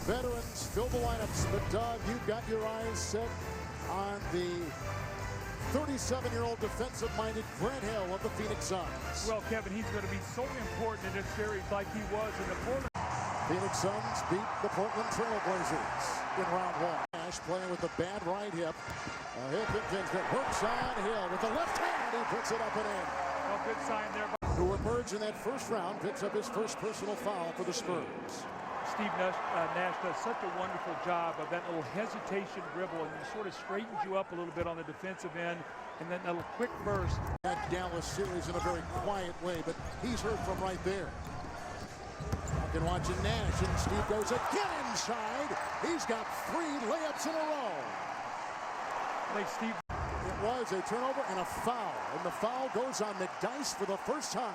veterans fill the lineups, but Doug, you've got your eyes set on the 37-year-old defensive-minded Grant Hill of the Phoenix Suns. Well, Kevin, he's going to be so important in this series like he was in the Portland. Phoenix Suns beat the Portland Trail Blazers in round one. Nash playing with the bad right hip. A hip impingement works on Hill with the left hand. He puts it up and in. Well, good sign there. Who emerged in that first round, picks up his first personal foul for the Spurs. Steve Nash does such a wonderful job of that little hesitation dribble, and he sort of straightens you up a little bit on the defensive end, and then a little quick burst. That Dallas series in a very quiet way, but he's heard from right there. You can watch Nash, and Steve goes again inside. He's got 3 layups in a row. Like Steve. It was a turnover and a foul, and the foul goes on McDyess for the first time.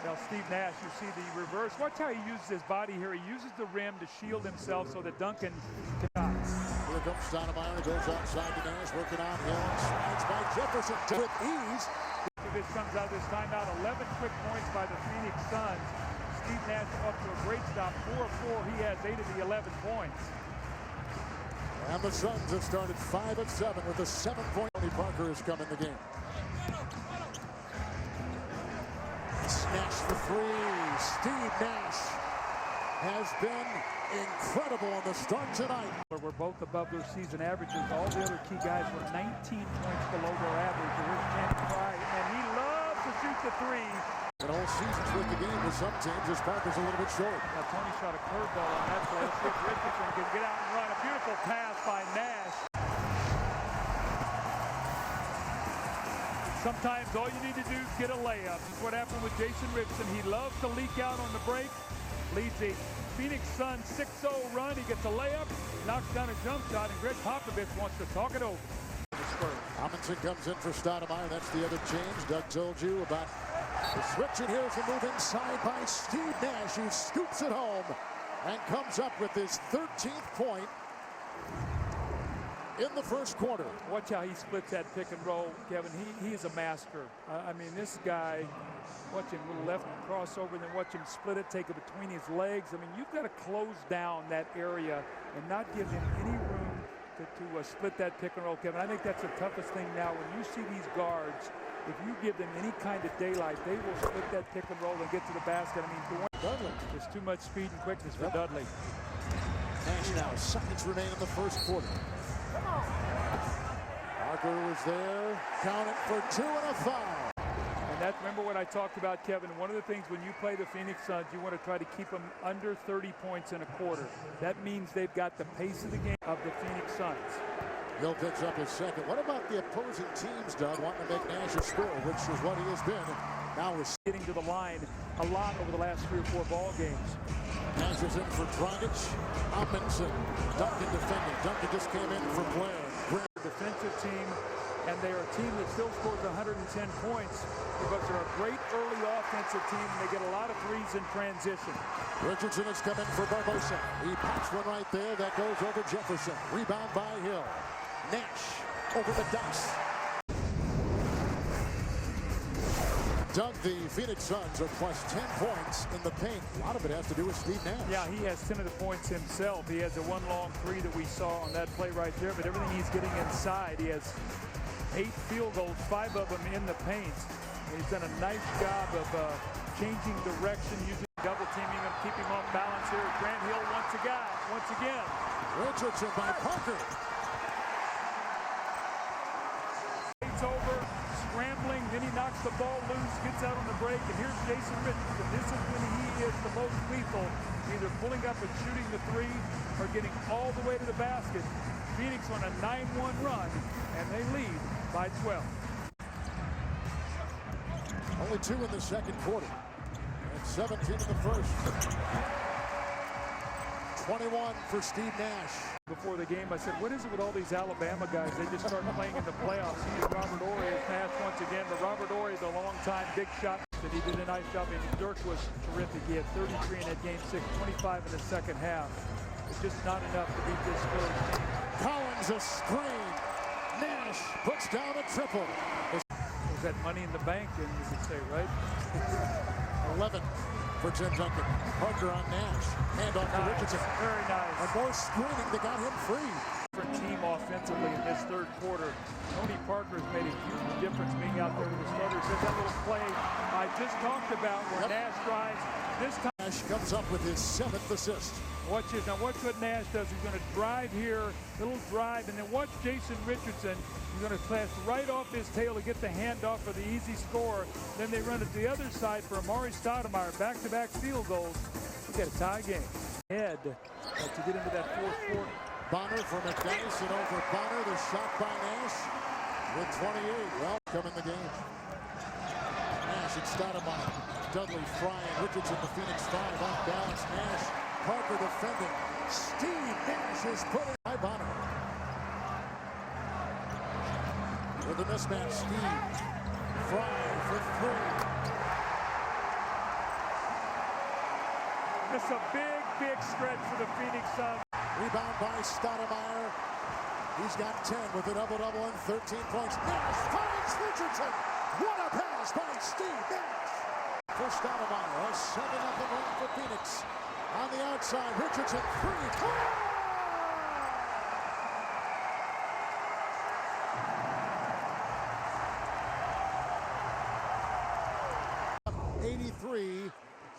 Now, Steve Nash, you see the reverse. Watch how he uses his body here. He uses the rim to shield himself so that Duncan cannot. Here comes Stoudemire, goes outside to Nash, working on Hill, and slides by Jefferson with ease. This comes out of this timeout. 11 quick points by the Phoenix Suns. Steve Nash up to a great stop. 4 of 4. He has 8 of the 11 points. And the Suns have started 5 of 7 with a 7-point. Tony Parker has come in the game. Nash for 3. Steve Nash has been incredible on the start tonight. We're both above their season averages. All the other key guys were 19 points below their average. Here's Cannon Fry, and he loves to shoot the 3. An whole season's worth of game with some teams as Parker's a little bit short. Now Tony shot a curveball on that play. Let's see if Richardson can get out and run. A beautiful pass by Nash. Sometimes all you need to do is get a layup. That's what happened with Jason Richardson. He loves to leak out on the break. Leads a Phoenix Suns 6-0 run. He gets a layup, knocks down a jump shot, and Greg Popovich wants to talk it over. Robinson comes in for Stoudemire. That's the other change. Doug told you about the switch, and here's a move inside by Steve Nash, who scoops it home and comes up with his 13th point in the first quarter. Watch how he splits that pick and roll, Kevin. He's a master. I mean, this guy, watch him little left crossover, and then watch him split it, take it between his legs. I mean, you've got to close down that area and not give him any room to split that pick and roll, Kevin. I think that's the toughest thing now. When you see these guards, if you give them any kind of daylight, they will split that pick and roll and get to the basket. I mean, Dudley. There's too much speed and quickness for Dudley. Nash now, seconds remain in the first quarter. Parker was there, counted for 2 and a foul. And that's, remember what I talked about, Kevin, one of the things when you play the Phoenix Suns, you want to try to keep them under 30 points in a quarter. That means they've got the pace of the game of the Phoenix Suns. Hill picks up his second. What about the opposing teams, Doug, wanting to make Nash a score, which is what he has been. Now we're getting to the line a lot over the last 3 or 4 ball games. Nash is in for Dragic. Amundsen. Duncan defending. Duncan just came in for Blair. Defensive team, and they are a team that still scores 110 points because they're a great early offensive team, and they get a lot of threes in transition. Richardson has come in for Barbosa. He pops one right there. That goes over Jefferson. Rebound by Hill. Nash over the dice. Doug, the Phoenix Suns are plus 10 points in the paint. A lot of it has to do with Steve Nash. Yeah, he has 10 of the points himself. He has a 1 long 3 that we saw on that play right there, but everything he's getting inside, he has 8 field goals, 5 of them in the paint. He's done a nice job of changing direction, using double teaming him, keeping him off balance here. Grant Hill once again. Richardson by Parker. It's over. Scrambling, then he knocks the ball loose, gets out on the break, and here's Jason Richardson. This is when he is the most lethal, either pulling up and shooting the 3 or getting all the way to the basket. Phoenix on a 9-1 run, and they lead by 12. Only 2 in the second quarter, and 17 in the first. 21 for Steve Nash. Before the game, I said, what is it with all these Alabama guys? They just start playing in the playoffs. He and Robert Horry has Nash once again, but Robert Horry is a long-time big shot, and he did a nice job. And Dirk was terrific. He had 33 in that game 6, 25 in the second half. It's just not enough to beat this Spurs team. Collins a screen. Nash puts down a triple. Was that money in the bank, and you could say, right? 11. for Tim Duncan. Parker on Nash. Hand off to Richardson. Very nice. And more screening that got him free. Different team offensively in this third quarter. Tony Parker has made a huge difference being out there with the starters. There's that little play I just talked about where Nash drives. This time Nash comes up with his 7th assist. watch it. Now watch what Nash does. He's going to drive here, little drive, and then watch Jason Richardson. He's going to pass right off his tail to get the handoff for the easy score. Then they run it to the other side for Amari Stoudemire. Back-to-back field goals. We got a tie game. Head to get into that fourth quarter. Bonner for McDaniels and over Bonner. The shot by Nash with 28. Well, come in the game. Nash and Stoudemire. Dudley, Fry, and Richardson, the Phoenix 5. Off balance. Nash. Parker defending. Steve Nash is put in by Bonner. With the mismatch, Steve. Fry for 3. It's a big, big stretch for the Phoenix Suns. Rebound by Stoudemire. He's got 10 with a double-double and 13 points. Nash finds Richardson. What a pass by Steve Nash. For Stoudemire, a 7-0 run for Phoenix. On the outside, Richardson, 3. Oh!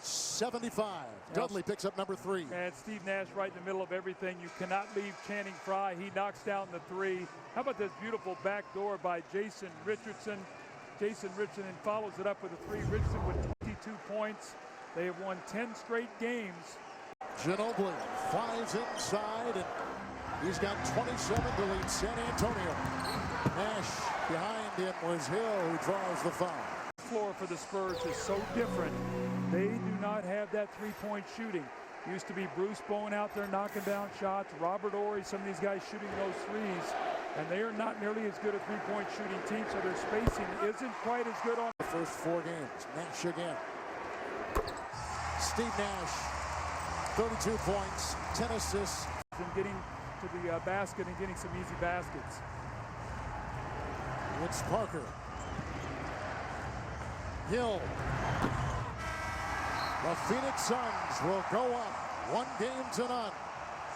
83-75. Dudley picks up number 3. And Steve Nash right in the middle of everything. You cannot leave Channing Frye. He knocks down the 3. How about this beautiful backdoor by Jason Richardson? Jason Richardson follows it up with a 3. Richardson with 22 points. They have won 10 straight games. Ginobili flies inside, and he's got 27 to lead San Antonio. Nash behind him was Hill, who draws the foul. Floor for the Spurs is so different. They do not have that three-point shooting. Used to be Bruce Bowen out there knocking down shots, Robert Horry, some of these guys shooting those threes, and they are not nearly as good a three-point shooting team, so their spacing isn't quite as good on the first 4 games. Nash again. Steve Nash, 32 points, 10 assists. And getting to the basket and getting some easy baskets. It's Parker. Hill. The Phoenix Suns will go up 1-0.